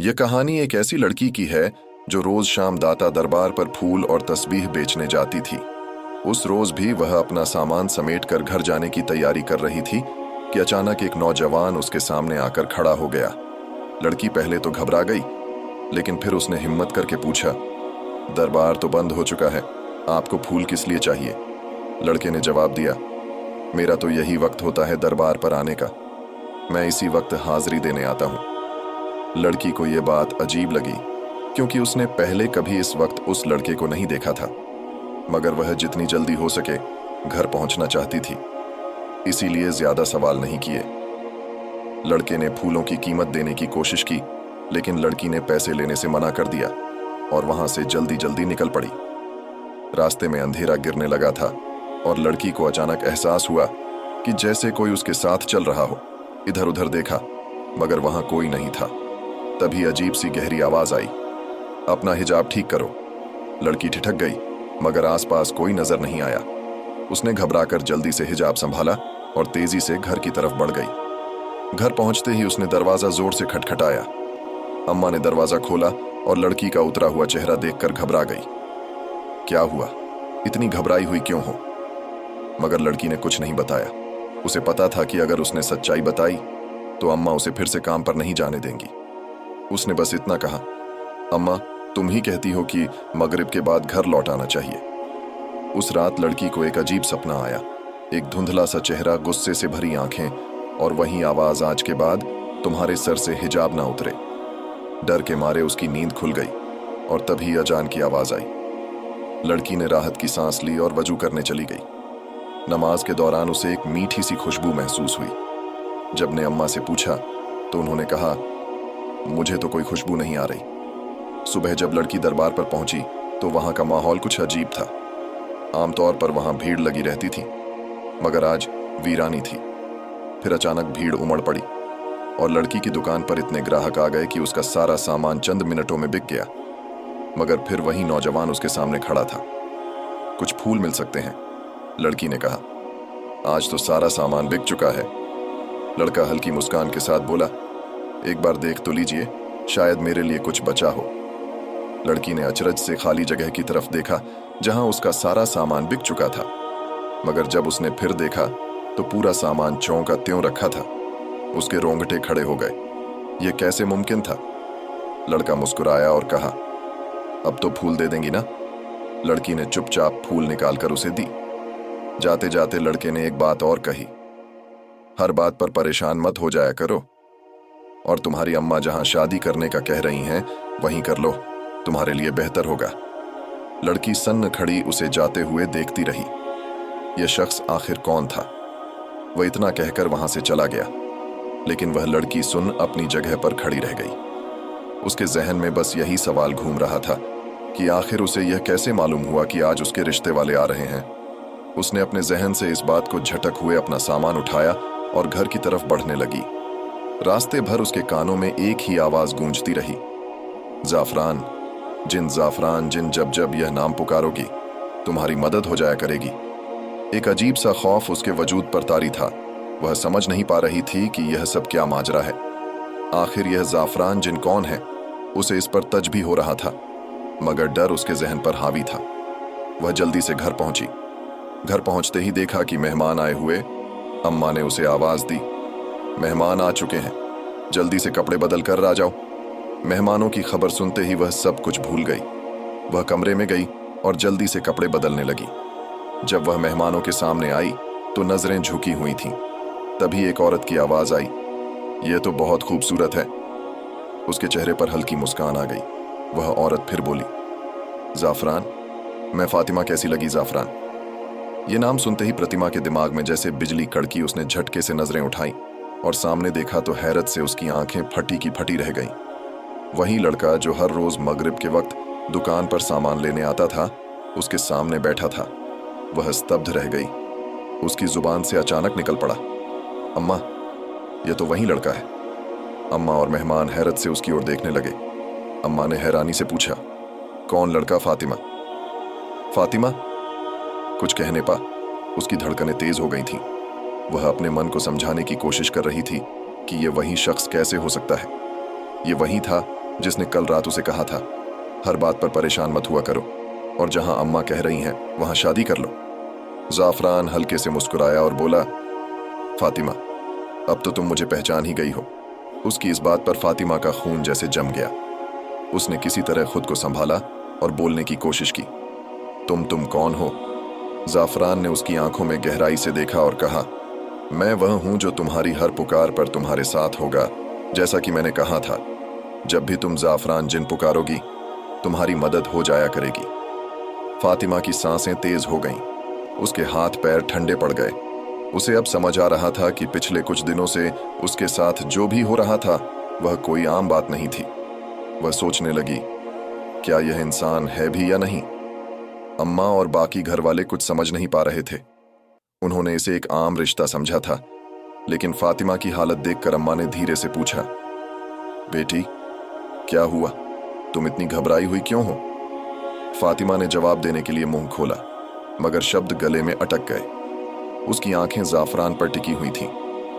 ये कहानी एक ऐसी लड़की की है जो रोज शाम दाता दरबार पर फूल और तस्बीह बेचने जाती थी। उस रोज भी वह अपना सामान समेट कर घर जाने की तैयारी कर रही थी कि अचानक एक नौजवान उसके सामने आकर खड़ा हो गया। लड़की पहले तो घबरा गई, लेकिन फिर उसने हिम्मत करके पूछा, दरबार तो बंद हो चुका है, आपको फूल किस लिए चाहिए? लड़के ने जवाब दिया, मेरा तो यही वक्त होता है दरबार पर आने का, मैं इसी वक्त हाजिरी देने आता हूँ। लड़की को यह बात अजीब लगी, क्योंकि उसने पहले कभी इस वक्त उस लड़के को नहीं देखा था, मगर वह जितनी जल्दी हो सके घर पहुंचना चाहती थी, इसीलिए ज्यादा सवाल नहीं किए। लड़के ने फूलों की कीमत देने की कोशिश की, लेकिन लड़की ने पैसे लेने से मना कर दिया और वहां से जल्दी जल्दी निकल पड़ी। रास्ते में अंधेरा गिरने लगा था और लड़की को अचानक एहसास हुआ कि जैसे कोई उसके साथ चल रहा हो। इधर उधर देखा, मगर वहां कोई नहीं था। तभी अजीब सी गहरी आवाज आई, अपना हिजाब ठीक करो। लड़की ठिठक गई, मगर आसपास कोई नजर नहीं आया। उसने घबराकर जल्दी से हिजाब संभाला और तेजी से घर की तरफ बढ़ गई। घर पहुंचते ही उसने दरवाजा जोर से खटखटाया। अम्मा ने दरवाजा खोला और लड़की का उतरा हुआ चेहरा देखकर घबरा गई। क्या हुआ? इतनी घबराई हुई क्यों हो? मगर लड़की ने कुछ नहीं बताया। उसे पता था कि अगर उसने सच्चाई बताई तो अम्मा उसे फिर से काम पर नहीं जाने देंगी। उसने बस इतना कहा, अम्मा, तुम ही कहती हो कि मगरिब के बाद घर लौट आना चाहिए। उस रात लड़की को एक अजीब सपना आया। एक धुंधला सा चेहरा, गुस्से से भरी आंखें और वही आवाज, आज के बाद तुम्हारे सर से हिजाब ना उतरे। डर के मारे उसकी नींद खुल गई और तभी अजान की आवाज आई। लड़की ने राहत की सांस ली और वजू करने चली गई। नमाज के दौरान उसे एक मीठी सी खुशबू महसूस हुई। जब ने अम्मा से पूछा तो उन्होंने कहा, मुझे तो कोई खुशबू नहीं आ रही। सुबह जब लड़की दरबार पर पहुंची तो वहां का माहौल कुछ अजीब था। आमतौर पर वहां भीड़ लगी रहती थी, मगर आज वीरानी थी। फिर अचानक भीड़ उमड़ पड़ी और लड़की की दुकान पर इतने ग्राहक आ गए कि उसका सारा सामान चंद मिनटों में बिक गया। मगर फिर वही नौजवान उसके सामने खड़ा था। कुछ फूल मिल सकते हैं? लड़की ने कहा। आज तो सारा सामान बिक चुका है। लड़का हल्की मुस्कान के साथ बोला, एक बार देख तो लीजिए, शायद मेरे लिए कुछ बचा हो। लड़की ने अचरज से खाली जगह की तरफ देखा जहां उसका सारा सामान बिक चुका था, मगर जब उसने फिर देखा तो पूरा सामान त्यों का त्यों रखा था। उसके रोंगटे खड़े हो गए। यह कैसे मुमकिन था? लड़का मुस्कुराया और कहा, अब तो फूल दे देंगी ना? लड़की ने चुपचाप फूल निकालकर उसे दी। जाते जाते लड़के ने एक बात और कही, हर बात पर परेशान मत हो जाया करो, और तुम्हारी अम्मा जहां शादी करने का कह रही हैं वहीं कर लो, तुम्हारे लिए बेहतर होगा। लड़की सन्न खड़ी उसे जाते हुए देखती रही। यह शख्स आखिर कौन था? वह इतना कहकर वहां से चला गया, लेकिन वह लड़की सुन अपनी जगह पर खड़ी रह गई। उसके जहन में बस यही सवाल घूम रहा था कि आखिर उसे यह कैसे मालूम हुआ कि आज उसके रिश्ते वाले आ रहे हैं। उसने अपने जहन से इस बात को झटक हुए अपना सामान उठाया और घर की तरफ बढ़ने लगी। रास्ते भर उसके कानों में एक ही आवाज गूंजती रही, जाफरान, जिन जब जब यह नाम पुकारोगी तुम्हारी मदद हो जाया करेगी। एक अजीब सा खौफ उसके वजूद पर तारी था। वह समझ नहीं पा रही थी कि यह सब क्या माजरा है। आखिर यह जाफरान जिन कौन है? उसे इस पर तज भी हो रहा था, मगर डर उसके जहन पर हावी था। वह जल्दी से घर पहुंची। घर पहुंचते ही देखा कि मेहमान आए हुए। अम्मा ने उसे आवाज दी, मेहमान आ चुके हैं, जल्दी से कपड़े बदल कर आ जाओ। मेहमानों की खबर सुनते ही वह सब कुछ भूल गई। वह कमरे में गई और जल्दी से कपड़े बदलने लगी। जब वह मेहमानों के सामने आई तो नजरें झुकी हुई थीं। तभी एक औरत की आवाज आई, यह तो बहुत खूबसूरत है। उसके चेहरे पर हल्की मुस्कान आ गई। वह औरत फिर बोली, जाफरान, मैं फातिमा कैसी लगी जाफरान? यह नाम सुनते ही प्रतिमा के दिमाग में जैसे बिजली कड़की। उसने झटके से नजरें उठाई और सामने देखा तो हैरत से उसकी आंखें फटी की फटी रह गईं। वही लड़का जो हर रोज मगरिब के वक्त दुकान पर सामान लेने आता था, उसके सामने बैठा था। वह स्तब्ध रह गई। उसकी जुबान से अचानक निकल पड़ा, अम्मा, यह तो वही लड़का है। अम्मा और मेहमान हैरत से उसकी ओर देखने लगे। अम्मा ने हैरानी से पूछा, कौन लड़का? फातिमा? फातिमा? कुछ कहने पा उसकी धड़कनें तेज हो गई थीं। वह अपने मन को समझाने की कोशिश कर रही थी कि यह वही शख्स कैसे हो सकता है। ये वही था जिसने कल रात उसे कहा था, हर बात पर परेशान मत हुआ करो, और जहां अम्मा कह रही हैं वहां शादी कर लो। जाफरान हल्के से मुस्कुराया और बोला, फातिमा, अब तो तुम मुझे पहचान ही गई हो। उसकी इस बात पर फातिमा का खून जैसे जम गया। उसने किसी तरह खुद को संभाला और बोलने की कोशिश की। तुम कौन हो? जाफरान ने उसकी आंखों में गहराई से देखा और कहा, मैं वह हूं जो तुम्हारी हर पुकार पर तुम्हारे साथ होगा। जैसा कि मैंने कहा था, जब भी तुम जाफरान जिन पुकारोगी, तुम्हारी मदद हो जाया करेगी। फातिमा की सांसें तेज हो गईं। उसके हाथ पैर ठंडे पड़ गए। उसे अब समझ आ रहा था कि पिछले कुछ दिनों से उसके साथ जो भी हो रहा था वह कोई आम बात नहीं थी। वह सोचने लगी, क्या यह इंसान है भी या नहीं? अम्मा और बाकी घर वाले कुछ समझ नहीं पा रहे थे। उन्होंने इसे एक आम रिश्ता समझा था, लेकिन फातिमा की हालत देखकर अम्मा ने धीरे से पूछा, बेटी, क्या हुआ? तुम इतनी घबराई हुई क्यों हो? फातिमा ने जवाब देने के लिए मुंह खोला, मगर शब्द गले में अटक गए। उसकी आंखें जाफरान पर टिकी हुई थीं,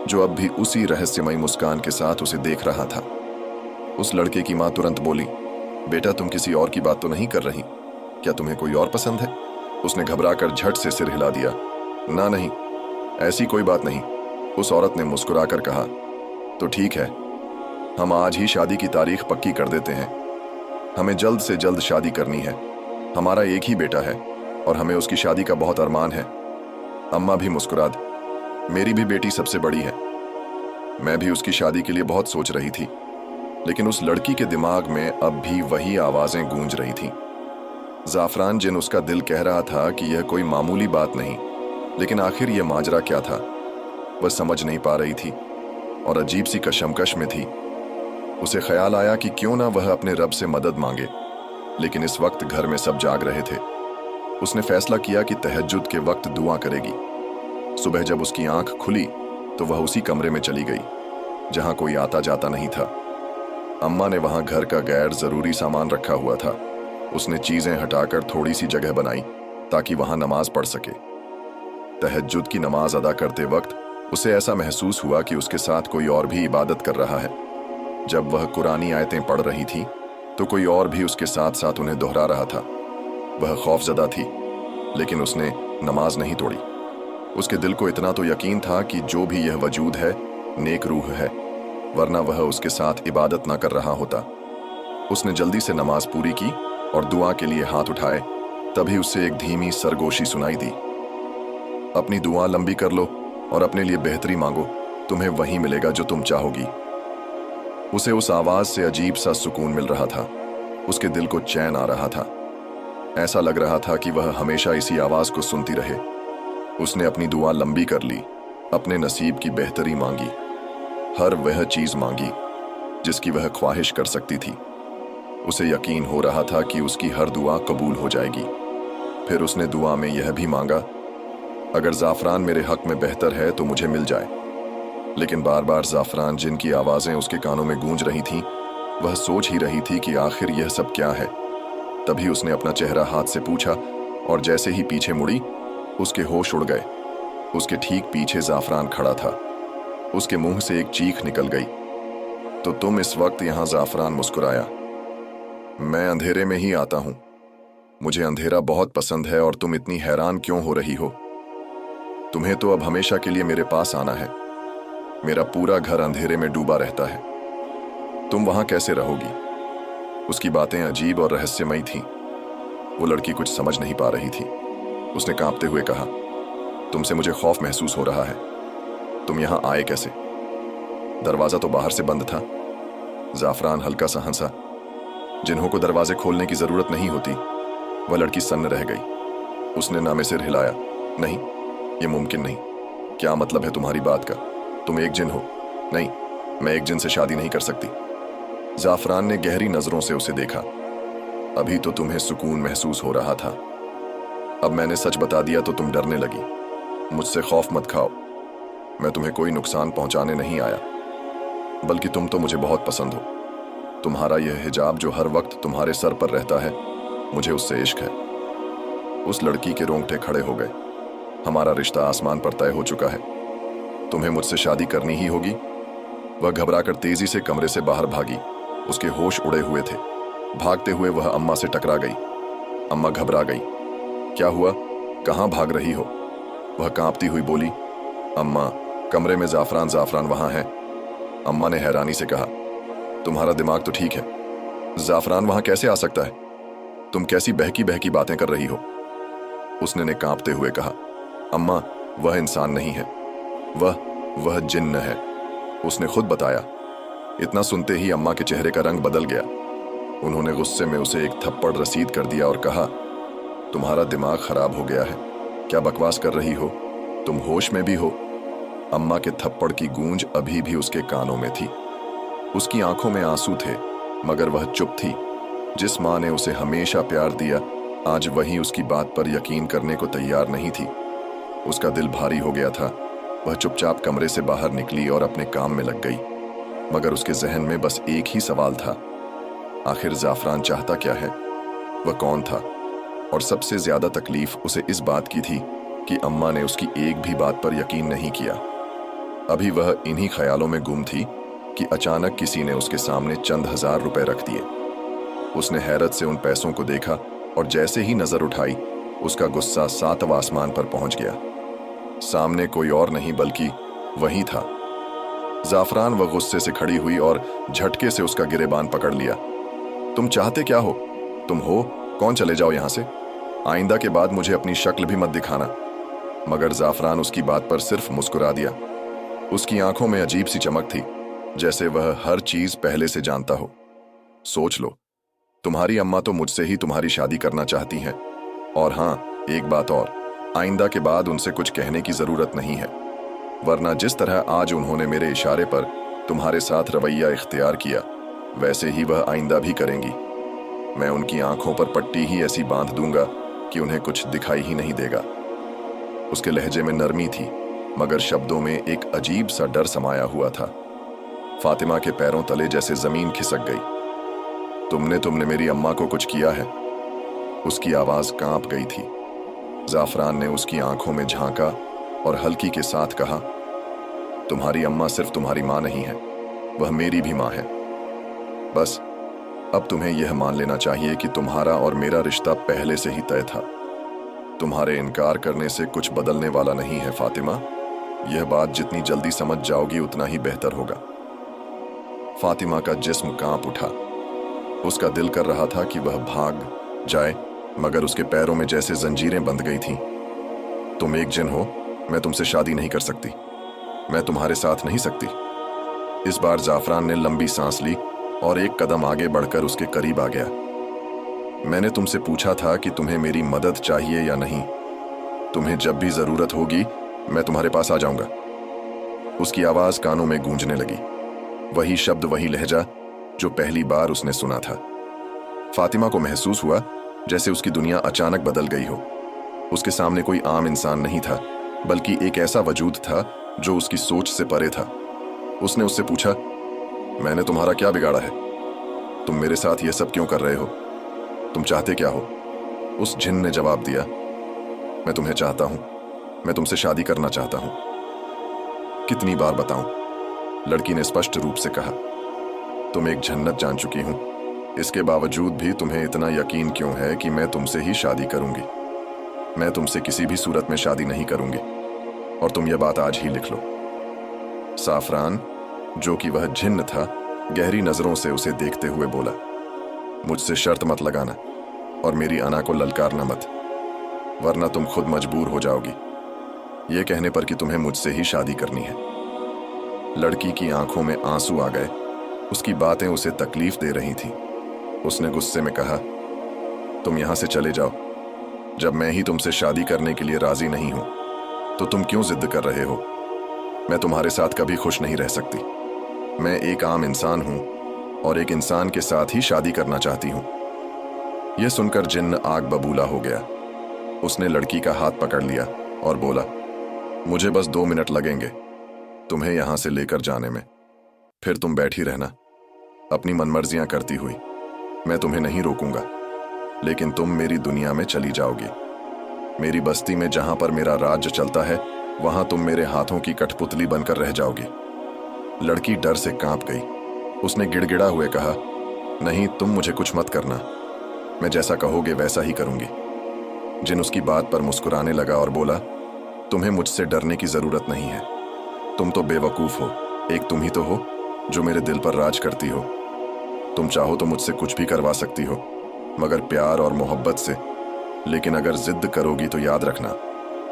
जो अब भी उसी रहस्यमयी मुस्कान के साथ उसे देख रहा था। उस लड़के की मां तुरंत बोली, बेटा, तुम किसी और की बात तो नहीं कर रही? क्या तुम्हें कोई और पसंद है? उसने घबराकर झट से सिर हिला दिया। ना नहीं, ऐसी कोई बात नहीं। उस औरत ने मुस्कुराकर कहा, तो ठीक है, हम आज ही शादी की तारीख पक्की कर देते हैं। हमें जल्द से जल्द शादी करनी है। हमारा एक ही बेटा है और हमें उसकी शादी का बहुत अरमान है। अम्मा भी मुस्कुरा दी, मेरी भी बेटी सबसे बड़ी है। मैं भी उसकी शादी के लिए बहुत सोच रही थी, लेकिन उस लड़की के दिमाग में अब भी वही आवाजें गूंज रही थीं। जाफरान जिन उसका दिल कह रहा था कि यह कोई मामूली बात नहीं, लेकिन आखिर यह माजरा क्या था? वह समझ नहीं पा रही थी और अजीब सी कशमकश में थी। उसे ख्याल आया कि क्यों ना वह अपने रब से मदद मांगे, लेकिन इस वक्त घर में सब जाग रहे थे। उसने फैसला किया कि तहज्जुद के वक्त दुआ करेगी। सुबह जब उसकी आंख खुली तो वह उसी कमरे में चली गई जहां कोई आता जाता नहीं था। अम्मा ने वहां घर का गैर जरूरी सामान रखा हुआ था। उसने चीजें हटाकर थोड़ी सी जगह बनाई ताकि वहां नमाज पढ़ सके। तहज्जुद की नमाज अदा करते वक्त उसे ऐसा महसूस हुआ कि उसके साथ कोई और भी इबादत कर रहा है। जब वह कुरानी आयतें पढ़ रही थी तो कोई और भी उसके साथ साथ उन्हें दोहरा रहा था। वह खौफजदा थी, लेकिन उसने नमाज नहीं तोड़ी। उसके दिल को इतना तो यकीन था कि जो भी यह वजूद है नेक रूह है, वरना वह उसके साथ इबादत ना कर रहा होता। उसने जल्दी से नमाज पूरी की और दुआ के लिए हाथ उठाए। तभी उससे एक धीमी सरगोशी सुनाई दी, अपनी दुआ लंबी कर लो और अपने लिए बेहतरी मांगो, तुम्हें वही मिलेगा जो तुम चाहोगी। उसे उस आवाज से अजीब सा सुकून मिल रहा था। उसके दिल को चैन आ रहा था। ऐसा लग रहा था कि वह हमेशा इसी आवाज को सुनती रहे। उसने अपनी दुआ लंबी कर ली, अपने नसीब की बेहतरी मांगी, हर वह चीज मांगी जिसकी वह ख्वाहिश कर सकती थी। उसे यकीन हो रहा था कि उसकी हर दुआ कबूल हो जाएगी। फिर उसने दुआ में यह भी मांगा, अगर जाफरान मेरे हक में बेहतर है तो मुझे मिल जाए। लेकिन बार बार जाफरान जिनकी आवाजें उसके कानों में गूंज रही थीं, वह सोच ही रही थी कि आखिर यह सब क्या है। तभी उसने अपना चेहरा हाथ से पूछा और जैसे ही पीछे मुड़ी, उसके होश उड़ गए। उसके ठीक पीछे जाफरान खड़ा था। उसके मुंह से एक चीख निकल गई, तो तुम इस वक्त यहां? जाफरान मुस्कुराया, मैं अंधेरे में ही आता हूं। मुझे अंधेरा बहुत पसंद है और तुम इतनी हैरान क्यों हो रही हो? तुम्हें तो अब हमेशा के लिए मेरे पास आना है। मेरा पूरा घर अंधेरे में डूबा रहता है। तुम वहां कैसे रहोगी? उसकी बातें अजीब और रहस्यमयी थीं। वो लड़की कुछ समझ नहीं पा रही थी। उसने कांपते हुए कहा, तुमसे मुझे खौफ महसूस हो रहा है। तुम यहां आए कैसे? दरवाजा तो बाहर से बंद था। जाफरान हल्का सा हंसा। जिन्हों को दरवाजे खोलने की जरूरत नहीं होती। वह लड़की सन्न रह गई। उसने नामे सिर हिलाया, नहीं, ये मुमकिन नहीं। क्या मतलब है तुम्हारी बात का? तुम एक जिन हो। नहीं, मैं एक जिन से शादी नहीं कर सकती। जाफरान ने गहरी नजरों से उसे देखा। अभी तो तुम्हें सुकून महसूस हो रहा था, अब मैंने सच बता दिया तो तुम डरने लगी। मुझसे खौफ मत खाओ। मैं तुम्हें कोई नुकसान पहुंचाने नहीं आया, बल्कि तुम तो मुझे बहुत पसंद हो। तुम्हारा यह हिजाब जो हर वक्त तुम्हारे सर पर रहता है, मुझे उससे इश्क है। उस लड़की के रोंगटे खड़े हो गए। हमारा रिश्ता आसमान पर तय हो चुका है। तुम्हें मुझसे शादी करनी ही होगी। वह घबराकर तेजी से कमरे से बाहर भागी। उसके होश उड़े हुए थे। भागते हुए वह अम्मा से टकरा गई। अम्मा घबरा गई। क्या हुआ? कहाँ भाग रही हो? वह कांपती हुई बोली, अम्मा, कमरे में जाफरान जाफरान वहां है। अम्मा ने हैरानी से कहा, तुम्हारा दिमाग तो ठीक है, जाफरान वहां कैसे आ सकता है? तुम कैसी बहकी बहकी बातें कर रही हो? उसने ने कांपते हुए कहा, अम्मा, वह इंसान नहीं है, वह जिन्न है। उसने खुद बताया। इतना सुनते ही अम्मा के चेहरे का रंग बदल गया। उन्होंने गुस्से में उसे एक थप्पड़ रसीद कर दिया और कहा, तुम्हारा दिमाग खराब हो गया है, क्या बकवास कर रही हो? तुम होश में भी हो? अम्मा के थप्पड़ की गूंज अभी भी उसके कानों में थी। उसकी आंखों में आंसू थे, मगर वह चुप थी। जिस माँ ने उसे हमेशा प्यार दिया, आज वही उसकी बात पर यकीन करने को तैयार नहीं थी। उसका दिल भारी हो गया था। वह चुपचाप कमरे से बाहर निकली और अपने काम में लग गई, मगर उसके जहन में बस एक ही सवाल था, आखिर जाफरान चाहता क्या है? वह कौन था? और सबसे ज्यादा तकलीफ उसे इस बात की थी कि अम्मा ने उसकी एक भी बात पर यकीन नहीं किया। अभी वह इन्हीं ख्यालों में गुम थी कि अचानक किसी ने उसके सामने चंद हजार रुपए रख दिए। उसने हैरत से उन पैसों को देखा और जैसे ही नजर उठाई, उसका गुस्सा सातवां आसमान पर पहुंच गया। सामने कोई और नहीं बल्कि वही था जाफरान। वह गुस्से से खड़ी हुई और झटके से उसका गिरेबान पकड़ लिया। तुम चाहते क्या हो? तुम हो कौन? चले जाओ यहां से। आइंदा के बाद मुझे अपनी शक्ल भी मत दिखाना। मगर जाफरान उसकी बात पर सिर्फ मुस्कुरा दिया। उसकी आंखों में अजीब सी चमक थी, जैसे वह हर चीज पहले से जानता हो। सोच लो, तुम्हारी अम्मा तो मुझसे ही तुम्हारी शादी करना चाहती हैं। और हाँ, एक बात और, आइंदा के बाद उनसे कुछ कहने की जरूरत नहीं है, वरना जिस तरह आज उन्होंने मेरे इशारे पर तुम्हारे साथ रवैया इख्तियार किया, वैसे ही वह आइंदा भी करेंगी। मैं उनकी आंखों पर पट्टी ही ऐसी बांध दूंगा कि उन्हें कुछ दिखाई ही नहीं देगा। उसके लहजे में नरमी थी, मगर शब्दों में एक अजीब सा डर समाया हुआ था। फातिमा के पैरों तले जैसे जमीन खिसक गई। तुमने मेरी अम्मा को कुछ किया है? उसकी आवाज कांप गई थी। जाफरान ने उसकी आंखों में झांका और हल्की के साथ कहा, तुम्हारी अम्मा सिर्फ तुम्हारी माँ नहीं है, वह मेरी भी माँ है। बस अब तुम्हें यह मान लेना चाहिए कि तुम्हारा और मेरा रिश्ता पहले से ही तय था। तुम्हारे इनकार करने से कुछ बदलने वाला नहीं है फातिमा। यह बात जितनी जल्दी समझ जाओगी उतना ही बेहतर होगा। फातिमा का जिस्म कांप उठा। उसका दिल कर रहा था कि वह भाग जाए, मगर उसके पैरों में जैसे जंजीरें बंध गई थीं। तुम एक जिन हो, मैं तुमसे शादी नहीं कर सकती, मैं तुम्हारे साथ नहीं सकती। इस बार जाफरान ने लंबी सांस ली और एक कदम आगे बढ़कर उसके करीब आ गया। मैंने तुमसे पूछा था कि तुम्हें मेरी मदद चाहिए या नहीं। तुम्हें जब भी जरूरत होगी मैं तुम्हारे पास आ जाऊंगा। उसकी आवाज कानों में गूंजने लगी, वही शब्द, वही लहजा जो पहली बार उसने सुना था। फातिमा को महसूस हुआ जैसे उसकी दुनिया अचानक बदल गई हो। उसके सामने कोई आम इंसान नहीं था, बल्कि एक ऐसा वजूद था जो उसकी सोच से परे था। उसने उससे पूछा, मैंने तुम्हारा क्या बिगाड़ा है? तुम मेरे साथ यह सब क्यों कर रहे हो? तुम चाहते क्या हो? उस जिन ने जवाब दिया, मैं तुम्हें चाहता हूं, मैं तुमसे शादी करना चाहता हूं। कितनी बार बताऊं? लड़की ने स्पष्ट रूप से कहा, तुम एक जन्नत जान चुकी हूं, इसके बावजूद भी तुम्हें इतना यकीन क्यों है कि मैं तुमसे ही शादी करूंगी? मैं तुमसे किसी भी सूरत में शादी नहीं करूंगी, और तुम यह बात आज ही लिख लो। साफरान, जो कि वह जिन्न था, गहरी नजरों से उसे देखते हुए बोला, मुझसे शर्त मत लगाना और मेरी अना को ललकारना मत, वरना तुम खुद मजबूर हो जाओगी यह कहने पर कि तुम्हें मुझसे ही शादी करनी है। लड़की की आंखों में आंसू आ गए। उसकी बातें उसे तकलीफ दे रही थीं। उसने गुस्से में कहा, तुम यहां से चले जाओ। जब मैं ही तुमसे शादी करने के लिए राजी नहीं हूं तो तुम क्यों जिद कर रहे हो? मैं तुम्हारे साथ कभी खुश नहीं रह सकती। मैं एक आम इंसान हूं और एक इंसान के साथ ही शादी करना चाहती हूं। यह सुनकर जिन्न आग बबूला हो गया। उसने लड़की का हाथ पकड़ लिया और बोला, मुझे बस 2 मिनट लगेंगे तुम्हें यहां से लेकर जाने में, फिर तुम बैठी रहना अपनी मनमर्जियां करती हुई। मैं तुम्हें नहीं रोकूंगा, लेकिन तुम मेरी दुनिया में चली जाओगी। मेरी बस्ती में जहां पर मेरा राज्य चलता है, वहां तुम मेरे हाथों की कठपुतली बनकर रह जाओगी। लड़की डर से कांप गई। उसने गिड़गिड़ा हुए कहा, नहीं, तुम मुझे कुछ मत करना, मैं जैसा कहोगे वैसा ही करूंगी। जिन उसकी बात पर मुस्कुराने लगा और बोला, तुम्हें मुझसे डरने की जरूरत नहीं है, तुम तो बेवकूफ हो, एक तुम ही तो हो जो मेरे दिल पर राज करती हो। तुम चाहो तो मुझसे कुछ भी करवा सकती हो, मगर प्यार और मोहब्बत से। लेकिन अगर जिद करोगी तो याद रखना,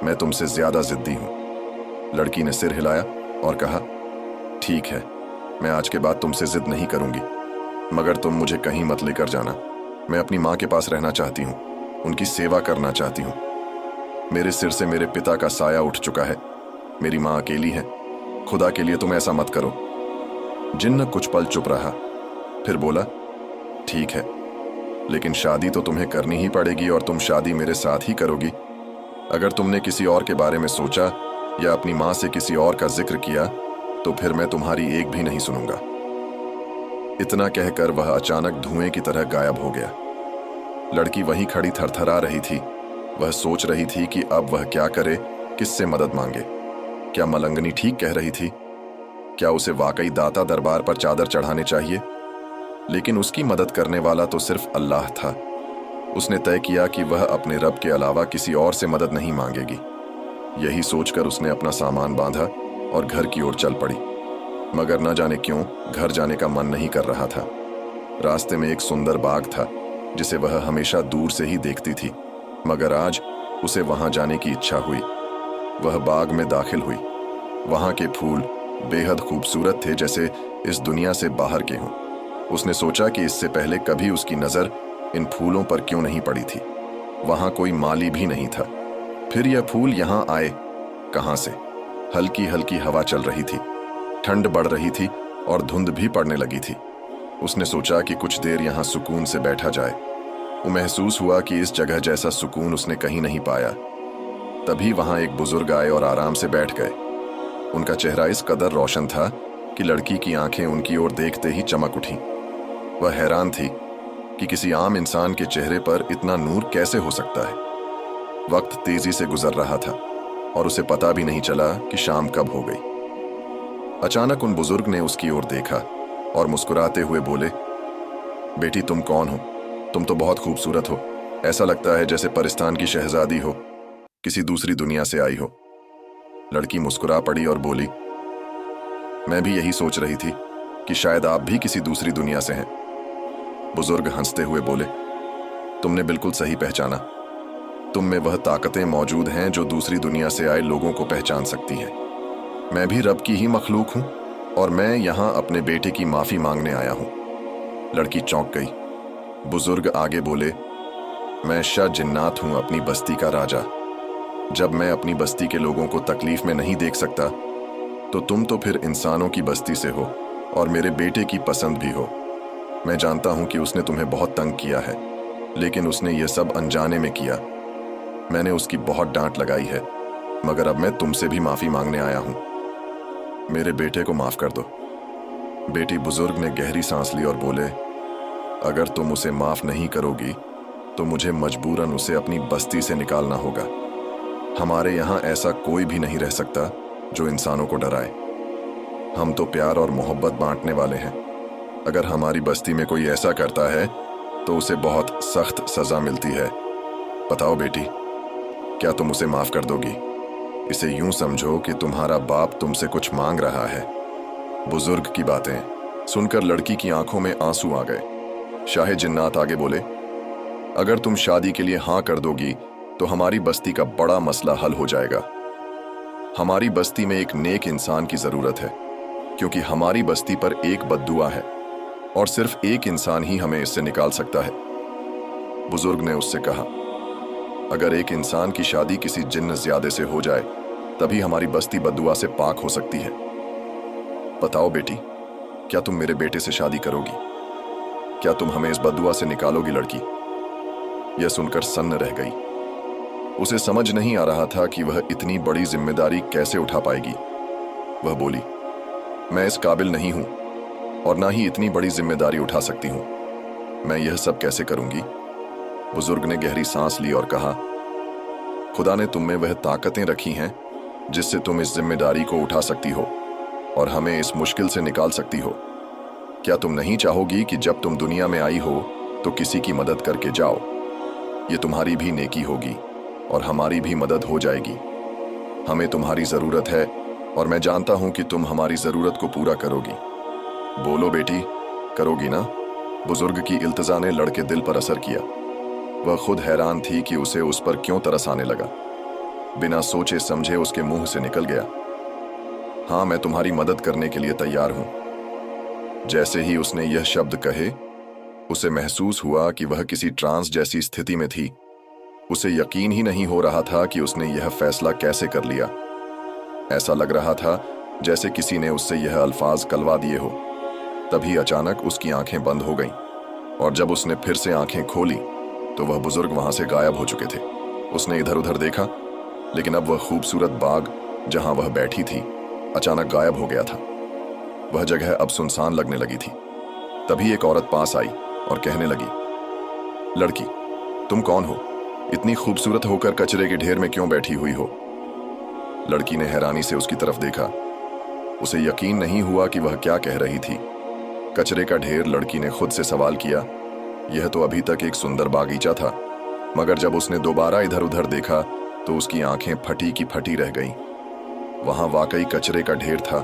मैं तुमसे ज्यादा जिद्दी हूं। लड़की ने सिर हिलाया और कहा, ठीक है, मैं आज के बाद तुमसे जिद नहीं करूंगी, मगर तुम मुझे कहीं मत लेकर जाना। मैं अपनी माँ के पास रहना चाहती हूँ, उनकी सेवा करना चाहती हूँ। मेरे सिर से मेरे पिता का साया उठ चुका है, मेरी माँ अकेली है, खुदा के लिए तुम ऐसा मत करो। जिन्न कुछ पल चुप रहा, फिर बोला, ठीक है, लेकिन शादी तो तुम्हें करनी ही पड़ेगी और तुम शादी मेरे साथ ही करोगी। अगर तुमने किसी और के बारे में सोचा या अपनी माँ से किसी और का जिक्र किया तो फिर मैं तुम्हारी एक भी नहीं सुनूंगा। इतना कहकर वह अचानक धुएं की तरह गायब हो गया। लड़की वहीं खड़ी थरथरा रही थी। वह सोच रही थी कि अब वह क्या करे, किससे मदद मांगे। क्या मलंगनी ठीक कह रही थी? क्या उसे वाकई दाता दरबार पर चादर चढ़ाने चाहिए? लेकिन उसकी मदद करने वाला तो सिर्फ अल्लाह था। उसने तय किया कि वह अपने रब के अलावा किसी और से मदद नहीं मांगेगी। यही सोचकर उसने अपना सामान बांधा और घर की ओर चल पड़ी। मगर न जाने क्यों घर जाने का मन नहीं कर रहा था। रास्ते में एक सुंदर बाग था जिसे वह हमेशा दूर से ही देखती थी, मगर आज उसे वहां जाने की इच्छा हुई। वह बाग में दाखिल हुई। वहां के फूल बेहद खूबसूरत थे, जैसे इस दुनिया से बाहर के हों। उसने सोचा कि इससे पहले कभी उसकी नजर इन फूलों पर क्यों नहीं पड़ी थी। वहां कोई माली भी नहीं था। फिर यह फूल यहां आए कहां से? हल्की हल्की हवा चल रही थी, ठंड बढ़ रही थी और धुंध भी पड़ने लगी थी। उसने सोचा कि कुछ देर यहां सुकून से बैठा जाए। वो महसूस हुआ कि इस जगह जैसा सुकून उसने कहीं नहीं पाया। तभी वहां एक बुजुर्ग आए और आराम से बैठ गए। उनका चेहरा इस कदर रोशन था कि लड़की की आंखें उनकी ओर देखते ही चमक उठीं। वह हैरान थी कि किसी आम इंसान के चेहरे पर इतना नूर कैसे हो सकता है। वक्त तेजी से गुजर रहा था और उसे पता भी नहीं चला कि शाम कब हो गई। अचानक उन बुजुर्ग ने उसकी ओर देखा और मुस्कुराते हुए बोले, बेटी तुम कौन हो? तुम तो बहुत खूबसूरत हो, ऐसा लगता है जैसे परिस्तान की शहजादी हो, किसी दूसरी दुनिया से आई हो। लड़की मुस्कुरा पड़ी और बोली, मैं भी यही सोच रही थी कि शायद आप भी किसी दूसरी दुनिया से हैं। बुजुर्ग हंसते हुए बोले, तुमने बिल्कुल सही पहचाना। तुम में वह ताकतें मौजूद हैं जो दूसरी दुनिया से आए लोगों को पहचान सकती हैं। मैं भी रब की ही मखलूक हूं और मैं यहां अपने बेटे की माफी मांगने आया हूं। लड़की चौंक गई। बुजुर्ग आगे बोले, मैं शाह जिन्नात हूं, अपनी बस्ती का राजा। जब मैं अपनी बस्ती के लोगों को तकलीफ में नहीं देख सकता तो तुम तो फिर इंसानों की बस्ती से हो और मेरे बेटे की पसंद भी हो। मैं जानता हूं कि उसने तुम्हें बहुत तंग किया है, लेकिन उसने ये सब अनजाने में किया। मैंने उसकी बहुत डांट लगाई है, मगर अब मैं तुमसे भी माफी मांगने आया हूं। मेरे बेटे को माफ कर दो। बेटी बुजुर्ग ने गहरी सांस ली और बोले, अगर तुम उसे माफ नहीं करोगी तो मुझे मजबूरन उसे अपनी बस्ती से निकालना होगा। हमारे यहाँ ऐसा कोई भी नहीं रह सकता जो इंसानों को डराए। हम तो प्यार और मोहब्बत बांटने वाले हैं। अगर हमारी बस्ती में कोई ऐसा करता है तो उसे बहुत सख्त सजा मिलती है। बताओ बेटी, क्या तुम उसे माफ कर दोगी? इसे यूं समझो कि तुम्हारा बाप तुमसे कुछ मांग रहा है। बुजुर्ग की बातें सुनकर लड़की की आंखों में आंसू आ गए। शाह जिन्नात आगे बोले, अगर तुम शादी के लिए हाँ कर दोगी तो हमारी बस्ती का बड़ा मसला हल हो जाएगा। हमारी बस्ती में एक नेक इंसान की जरूरत है, क्योंकि हमारी बस्ती पर एक बद्दुआ है और सिर्फ एक इंसान ही हमें इससे निकाल सकता है। बुजुर्ग ने उससे कहा, अगर एक इंसान की शादी किसी जिन्न ज़्यादे से हो जाए तभी हमारी बस्ती बद्दुआ से पाक हो सकती है। बताओ बेटी, क्या तुम मेरे बेटे से शादी करोगी? क्या तुम हमें इस बद्दुआ से निकालोगी? लड़की यह सुनकर सन्न रह गई। उसे समझ नहीं आ रहा था कि वह इतनी बड़ी जिम्मेदारी कैसे उठा पाएगी। वह बोली, मैं इस काबिल नहीं हूं और ना ही इतनी बड़ी जिम्मेदारी उठा सकती हूं। मैं यह सब कैसे करूंगी? बुजुर्ग ने गहरी सांस ली और कहा, खुदा ने तुम में वह ताकतें रखी हैं जिससे तुम इस जिम्मेदारी को उठा सकती हो और हमें इस मुश्किल से निकाल सकती हो। क्या तुम नहीं चाहोगी कि जब तुम दुनिया में आई हो तो किसी की मदद करके जाओ? ये तुम्हारी भी नेकी होगी और हमारी भी मदद हो जाएगी। हमें तुम्हारी ज़रूरत है और मैं जानता हूं कि तुम हमारी ज़रूरत को पूरा करोगी। बोलो बेटी, करोगी ना? बुजुर्ग की इल्तजा ने लड़के दिल पर असर किया। वह खुद हैरान थी कि उसे उस पर क्यों तरस आने लगा। बिना सोचे समझे उसके मुंह से निकल गया, हाँ, मैं तुम्हारी मदद करने के लिए तैयार हूं। जैसे ही उसने यह शब्द कहे, उसे महसूस हुआ कि वह किसी ट्रांस जैसी स्थिति में थी। उसे यकीन ही नहीं हो रहा था कि उसने यह फैसला कैसे कर लिया। ऐसा लग रहा था जैसे किसी ने उससे यह अल्फाज कलवा दिए हो। तभी अचानक उसकी आंखें बंद हो गईं, और जब उसने फिर से आंखें खोली तो वह बुजुर्ग वहां से गायब हो चुके थे। उसने इधर उधर देखा, लेकिन अब वह खूबसूरत बाग जहां वह बैठी थी अचानक गायब हो गया था। वह जगह अब सुनसान लगने लगी थी। तभी एक औरत पास आई और कहने लगी, लड़की, तुम कौन हो? इतनी खूबसूरत होकर कचरे के ढेर में क्यों बैठी हुई हो? लड़की ने हैरानी से उसकी तरफ देखा। उसे यकीन नहीं हुआ कि वह क्या कह रही थी। कचरे का ढेर? लड़की ने खुद से सवाल किया। यह तो अभी तक एक सुंदर बागीचा था, मगर जब उसने दोबारा इधर उधर देखा तो उसकी आंखें फटी की फटी रह गईं। वहां वाकई कचरे का ढेर था।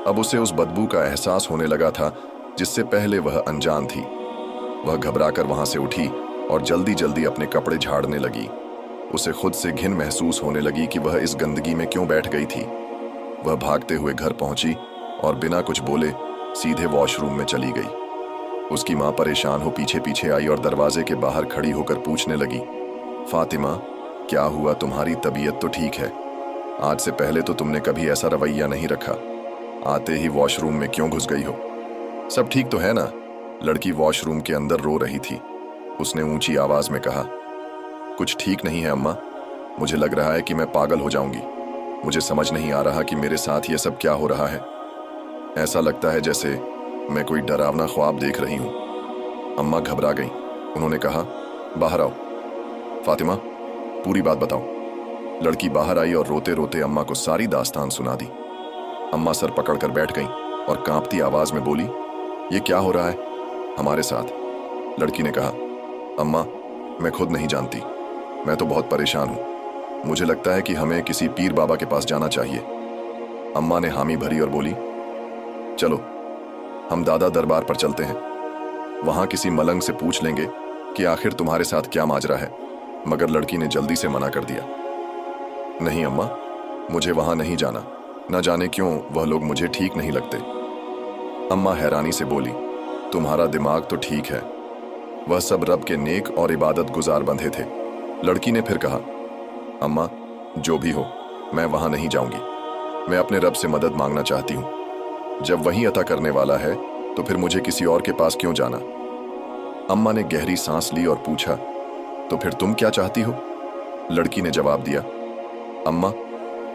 अब उसे उस बदबू का एहसास होने लगा था जिससे पहले वह अनजान थी। वह घबराकर वहां से उठी और जल्दी जल्दी अपने कपड़े झाड़ने लगी। उसे खुद से घिन महसूस होने लगी कि वह इस गंदगी में क्यों बैठ गई थी। वह भागते हुए घर पहुंची और बिना कुछ बोले सीधे वॉशरूम में चली गई। उसकी मां परेशान हो पीछे पीछे आई और दरवाजे के बाहर खड़ी होकर पूछने लगी, फातिमा, क्या हुआ? तुम्हारी तबीयत तो ठीक है? आज से पहले तो तुमने कभी ऐसा रवैया नहीं रखा। आते ही वॉशरूम में क्यों घुस गई हो? सब ठीक तो है ना? लड़की वॉशरूम के अंदर रो रही थी। उसने ऊंची आवाज में कहा, कुछ ठीक नहीं है अम्मा। मुझे लग रहा है कि मैं पागल हो जाऊंगी। मुझे समझ नहीं आ रहा कि मेरे साथ ये सब क्या हो रहा है। ऐसा लगता है जैसे मैं कोई डरावना ख्वाब देख रही हूं। अम्मा घबरा गई। उन्होंने कहा, बाहर आओ। फातिमा, पूरी बात बताओ। लड़की बाहर आई और रोते रोते अम्मा को सारी दास्तान सुना दी। अम्मा सर पकड़कर बैठ गईं और कांपती आवाज में बोली, ये क्या हो रहा है हमारे साथ? लड़की ने कहा, अम्मा, मैं खुद नहीं जानती। मैं तो बहुत परेशान हूं। मुझे लगता है कि हमें किसी पीर बाबा के पास जाना चाहिए। अम्मा ने हामी भरी और बोली, चलो हम दादा दरबार पर चलते हैं। वहां किसी मलंग से पूछ लेंगे कि आखिर तुम्हारे साथ क्या माजरा है। मगर लड़की ने जल्दी से मना कर दिया, नहीं अम्मा, मुझे वहां नहीं जाना। न जाने क्यों वह लोग मुझे ठीक नहीं लगते। अम्मा हैरानी से बोली, तुम्हारा दिमाग तो ठीक है। वह सब रब के नेक और इबादत गुजार बंधे थे। लड़की ने फिर कहा, अम्मा, जो भी हो, मैं वहां नहीं जाऊंगी। मैं अपने रब से मदद मांगना चाहती हूँ। जब वही अता करने वाला है तो फिर मुझे किसी और के पास क्यों जाना? अम्मा ने गहरी सांस ली और पूछा, तो फिर तुम क्या चाहती हो? लड़की ने जवाब दिया, अम्मा,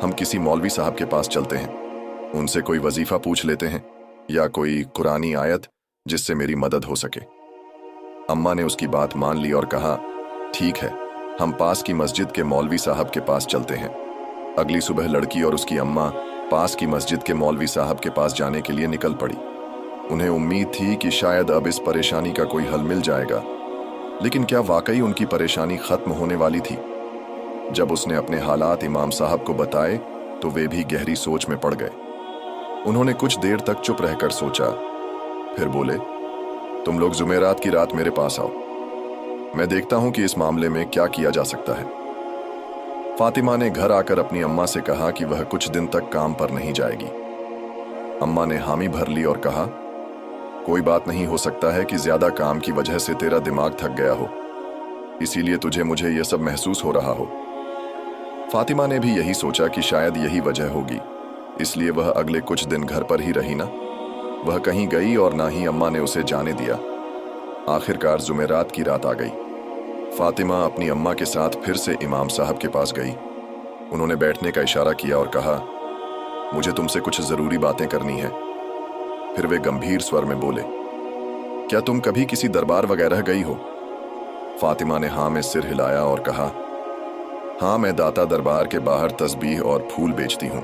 हम किसी मौलवी साहब के पास चलते हैं। उनसे कोई वजीफा पूछ लेते हैं या कोई कुरानी आयत जिससे मेरी मदद हो सके। अम्मा ने उसकी बात मान ली और कहा, ठीक है, हम पास की मस्जिद के मौलवी साहब के पास चलते हैं। अगली सुबह लड़की और उसकी अम्मा पास की मस्जिद के मौलवी साहब के पास जाने के लिए निकल पड़ी। उन्हें उम्मीद थी कि शायद अब इस परेशानी का कोई हल मिल जाएगा, लेकिन क्या वाकई उनकी परेशानी खत्म होने वाली थी? जब उसने अपने हालात इमाम साहब को बताए तो वे भी गहरी सोच में पड़ गए। उन्होंने कुछ देर तक चुप रहकर सोचा, फिर बोले, तुम लोग जुमेरात की रात मेरे पास आओ। मैं देखता हूं कि इस मामले में क्या किया जा सकता है। फातिमा ने घर आकर अपनी अम्मा से कहा कि वह कुछ दिन तक काम पर नहीं जाएगी। अम्मा ने हामी भर ली और कहा, कोई बात नहीं, हो सकता है कि ज्यादा काम की वजह से तेरा दिमाग थक गया हो, इसीलिए तुझे मुझे यह सब महसूस हो रहा हो। फातिमा ने भी यही सोचा कि शायद यही वजह होगी, इसलिए वह अगले कुछ दिन घर पर ही रही ना। वह कहीं गई और ना ही अम्मा ने उसे जाने दिया। आखिरकार जुमेरात की रात आ गई। फातिमा अपनी अम्मा के साथ फिर से इमाम साहब के पास गई। उन्होंने बैठने का इशारा किया और कहा, मुझे तुमसे कुछ जरूरी बातें करनी है। फिर वे गंभीर स्वर में बोले, क्या तुम कभी किसी दरबार वगैरह गई हो? फातिमा ने हाँ में सिर हिलाया और कहा, हाँ, मैं दाता दरबार के बाहर तस्बीह और फूल बेचती हूँ।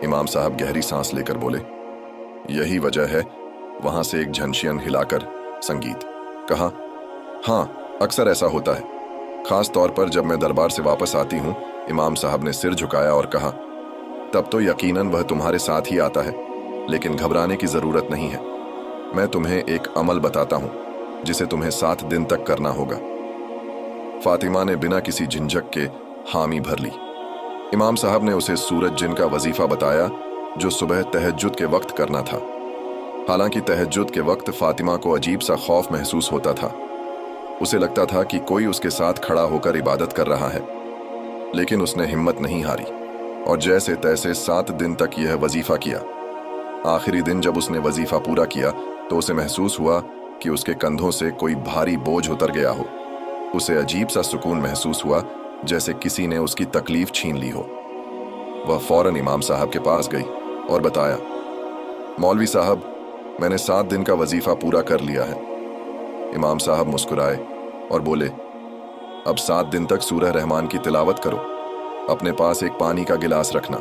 इमाम साहब गहरी सांस लेकर बोले, यही वजह है वहां से एक झंझियन हिलाकर संगीत कहा, हाँ अक्सर ऐसा होता है, खास तौर पर जब मैं दरबार से वापस आती हूँ। इमाम साहब ने सिर झुकाया और कहा, तब तो यकीनन वह तुम्हारे साथ ही आता है, लेकिन घबराने की जरूरत नहीं है। मैं तुम्हें एक अमल बताता हूँ जिसे तुम्हें 7 दिन तक करना होगा। फातिमा ने बिना किसी झिझक के हामी भर ली। इमाम साहब ने उसे सूरज जिन का वजीफा बताया जो सुबह तहज्जुद के वक्त करना था। हालांकि तहज्जुद के वक्त फातिमा को अजीब सा खौफ महसूस होता था। उसे लगता था कि कोई उसके साथ खड़ा होकर इबादत कर रहा है, लेकिन उसने हिम्मत नहीं हारी और जैसे तैसे 7 दिन तक यह वजीफा किया। आखिरी दिन जब उसने वजीफा पूरा किया तो उसे महसूस हुआ कि उसके कंधों से कोई भारी बोझ उतर गया हो। उसे अजीब सा सुकून महसूस हुआ, जैसे किसी ने उसकी तकलीफ छीन ली हो। वह फौरन इमाम साहब के पास गई और बताया, मौलवी साहब, मैंने 7 दिन का वजीफा पूरा कर लिया है। इमाम साहब मुस्कुराए और बोले, अब 7 दिन तक सूरह रहमान की तिलावत करो। अपने पास एक पानी का गिलास रखना।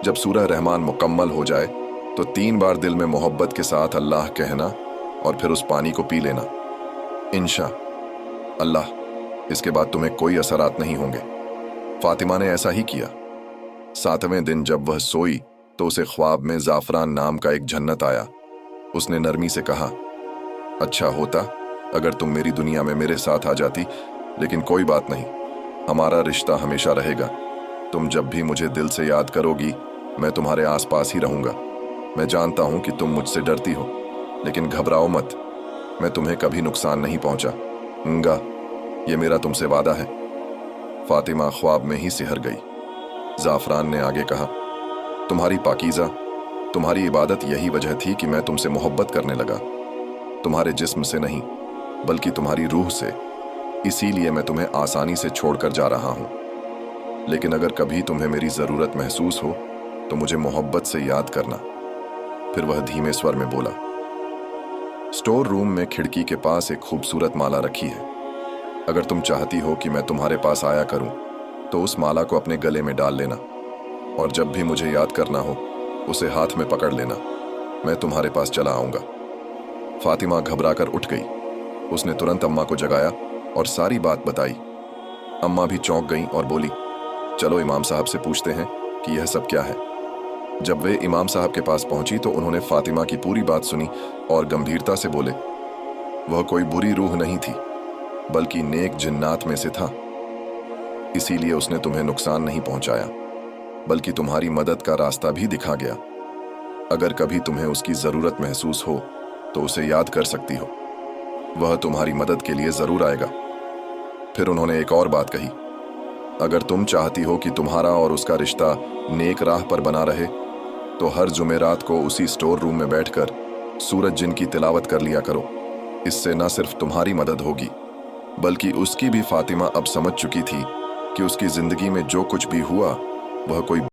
जब सूरह रहमान मुकम्मल हो जाए तो 3 बार दिल में मोहब्बत के साथ अल्लाह कहना और फिर उस पानी को पी लेना। इंशा अल्लाह इसके बाद तुम्हें कोई असरात नहीं होंगे। फातिमा ने ऐसा ही किया। 7वें दिन जब वह सोई तो उसे ख्वाब में जाफरान नाम का एक जन्नत आया। उसने नरमी से कहा, अच्छा होता अगर तुम मेरी दुनिया में मेरे साथ आ जाती, लेकिन कोई बात नहीं, हमारा रिश्ता हमेशा रहेगा। तुम जब भी मुझे दिल से याद करोगी मैं तुम्हारे आसपास ही रहूंगा। मैं जानता हूं कि तुम मुझसे डरती हो, लेकिन घबराओ मत, मैं तुम्हें कभी नुकसान नहीं पहुंचाऊंगा, ये मेरा तुमसे वादा है। फातिमा ख्वाब में ही सिहर गई। जाफरान ने आगे कहा, तुम्हारी पाकीज़ा, तुम्हारी इबादत यही वजह थी कि मैं तुमसे मोहब्बत करने लगा, तुम्हारे जिस्म से नहीं बल्कि तुम्हारी रूह से। इसीलिए मैं तुम्हें आसानी से छोड़कर जा रहा हूं। लेकिन अगर कभी तुम्हें मेरी ज़रूरत महसूस हो तो मुझे मोहब्बत से याद करना। फिर वह धीमे स्वर में बोला, स्टोर रूम में खिड़की के पास एक खूबसूरत माला रखी है। अगर तुम चाहती हो कि मैं तुम्हारे पास आया करूं तो उस माला को अपने गले में डाल लेना और जब भी मुझे याद करना हो उसे हाथ में पकड़ लेना। मैं तुम्हारे पास चला आऊंगा। फातिमा घबराकर उठ गई। उसने तुरंत अम्मा को जगाया और सारी बात बताई। अम्मा भी चौंक गईं और बोली, चलो इमाम साहब से पूछते हैं कि यह सब क्या है। जब वे इमाम साहब के पास पहुंची तो उन्होंने फातिमा की पूरी बात सुनी और गंभीरता से बोले, वह कोई बुरी रूह नहीं थी बल्कि नेक जिन्नात में से था। इसीलिए उसने तुम्हें नुकसान नहीं पहुंचाया बल्कि तुम्हारी मदद का रास्ता भी दिखा गया। अगर कभी तुम्हें उसकी जरूरत महसूस हो तो उसे याद कर सकती हो, वह तुम्हारी मदद के लिए जरूर आएगा। फिर उन्होंने एक और बात कही, अगर तुम चाहती हो कि तुम्हारा और उसका रिश्ता नेक राह पर बना रहे तो हर जुमेरात को उसी स्टोर रूम में बैठकर सूरज जिन की तिलावत कर लिया करो। इससे न सिर्फ तुम्हारी मदद होगी बल्कि उसकी भी। फातिमा अब समझ चुकी थी कि उसकी जिंदगी में जो कुछ भी हुआ वह कोई